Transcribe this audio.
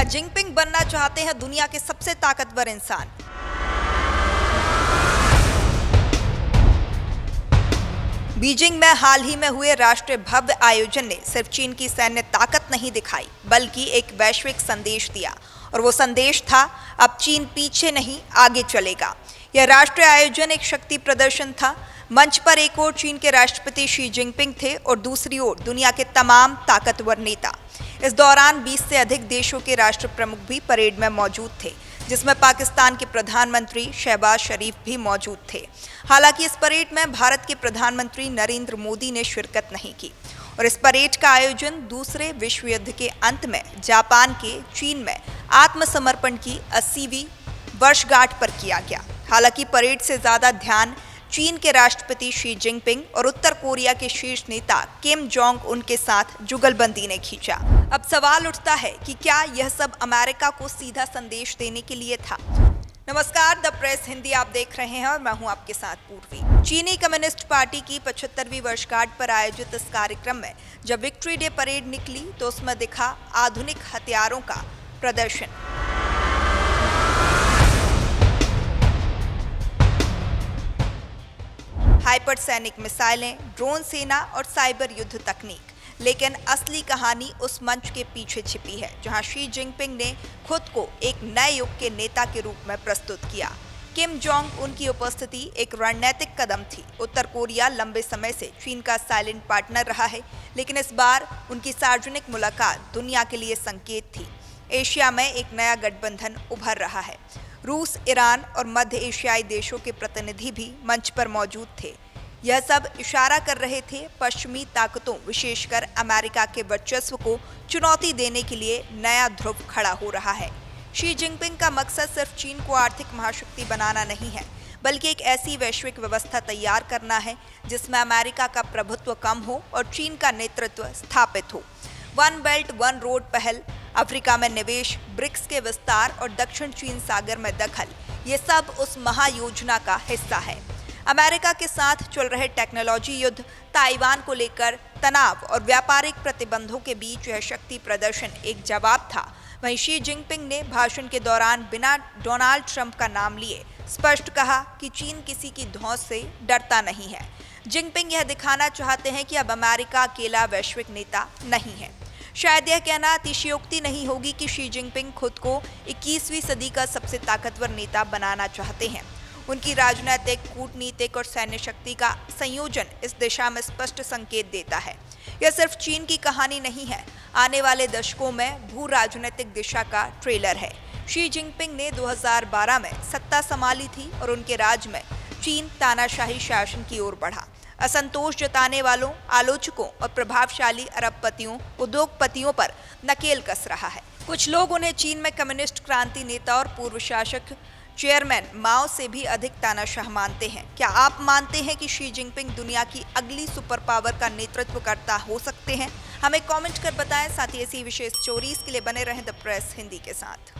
Jinping बनना चाहते हैं दुनिया के सबसे ताकतवर इंसान। बीजिंग में हाल ही में हुए राष्ट्रीय भव्य आयोजन ने सिर्फ चीन की सैन्य ताकत नहीं दिखाई बल्कि एक वैश्विक संदेश दिया, और वो संदेश था अब चीन पीछे नहीं आगे चलेगा। यह राष्ट्रीय आयोजन एक शक्ति प्रदर्शन था। मंच पर एक ओर चीन के राष्ट्रपति शी जिनपिंग थे और दूसरी ओर दुनिया के तमाम ताकतवर नेता। इस दौरान 20 से अधिक देशों के राष्ट्र प्रमुख भी परेड में मौजूद थे, जिसमें पाकिस्तान के प्रधानमंत्री शहबाज शरीफ भी मौजूद थे। हालांकि इस परेड में भारत के प्रधानमंत्री नरेंद्र मोदी ने शिरकत नहीं की, और इस परेड का आयोजन दूसरे विश्व युद्ध के अंत में जापान के चीन में आत्मसमर्पण की 80वीं वर्षगांठ पर किया गया। हालांकि परेड से ज्यादा ध्यान चीन के राष्ट्रपति शी जिनपिंग और उत्तर कोरिया के शीर्ष नेता किम जोंग उन के साथ जुगलबंदी ने खींचा। अब सवाल उठता है कि क्या यह सब अमेरिका को सीधा संदेश देने के लिए था? नमस्कार, द प्रेस हिंदी आप देख रहे हैं और मैं हूं आपके साथ पूर्वी। चीनी कम्युनिस्ट पार्टी की 75वीं वर्षगांठ पर आयोजित इस कार्यक्रम में जब विक्ट्री डे परेड निकली तो उसमें दिखा आधुनिक हथियारों का प्रदर्शन। हाइपरसैनिक मिसाइलें, ड्रोन सेना और साइबर युद्ध तकनीक। लेकिन असली कहानी उस मंच के पीछे छिपी है जहां शी जिनपिंग ने खुद को एक नए युग के नेता के रूप में प्रस्तुत किया। किम जोंग उनकी उपस्थिति एक रणनीतिक कदम थी। उत्तर कोरिया लंबे समय से चीन का साइलेंट पार्टनर रहा है, लेकिन इस बार उनकी सार्वजनिक मुलाकात दुनिया के लिए संकेत थी। एशिया में एक नया गठबंधन उभर रहा है। रूस, ईरान और मध्य एशियाई देशों के प्रतिनिधि भी मंच पर मौजूद थे। यह सब इशारा कर रहे थे पश्चिमी ताकतों, विशेषकर अमेरिका के वर्चस्व को चुनौती देने के लिए नया ध्रुव खड़ा हो रहा है। शी जिनपिंग का मकसद सिर्फ चीन को आर्थिक महाशक्ति बनाना नहीं है, बल्कि एक ऐसी वैश्विक व्यवस्था तैयार करना है जिसमें अमेरिका का प्रभुत्व कम हो और चीन का नेतृत्व स्थापित हो। वन बेल्ट वन रोड पहल, अफ्रीका में निवेश, ब्रिक्स के विस्तार और दक्षिण चीन सागर में दखल, ये सब उस महायोजना का हिस्सा है। अमेरिका के साथ चल रहे टेक्नोलॉजी युद्ध, ताइवान को लेकर तनाव और व्यापारिक प्रतिबंधों के बीच यह शक्ति प्रदर्शन एक जवाब था। वहीं शी जिनपिंग ने भाषण के दौरान बिना डोनाल्ड ट्रंप का नाम लिए स्पष्ट कहा कि चीन किसी की धौंस से डरता नहीं है। जिनपिंग यह दिखाना चाहते हैं कि अब अमेरिका अकेला वैश्विक नेता नहीं है। शायद यह कहना अतिशयोक्ति नहीं होगी कि शी जिनपिंग खुद को 21वीं सदी का सबसे ताकतवर नेता बनाना चाहते हैं। उनकी राजनीतिक, कूटनीतिक और सैन्य शक्ति का संयोजन इस दिशा में स्पष्ट संकेत देता है। यह सिर्फ चीन की कहानी नहीं है, आने वाले दशकों में भू राजनीतिक दिशा का ट्रेलर है। शी जिनपिंग ने 2012 में सत्ता संभाली थी और उनके राज में चीन तानाशाही शासन की ओर बढ़ा। असंतोष जताने वालों, आलोचकों और प्रभावशाली अरबपतियों, उद्योगपतियों पर नकेल कस रहा है। कुछ लोग उन्हें चीन में कम्युनिस्ट क्रांति नेता और पूर्व शासक चेयरमैन माओ से भी अधिक तानाशाह मानते हैं। क्या आप मानते हैं कि शी जिनपिंग दुनिया की अगली सुपर पावर का नेतृत्व करता हो सकते हैं? हमें कमेंट कर बताएं। साथ ही ऐसी विशेष स्टोरीज के लिए बने रहें द प्रेस हिंदी के साथ।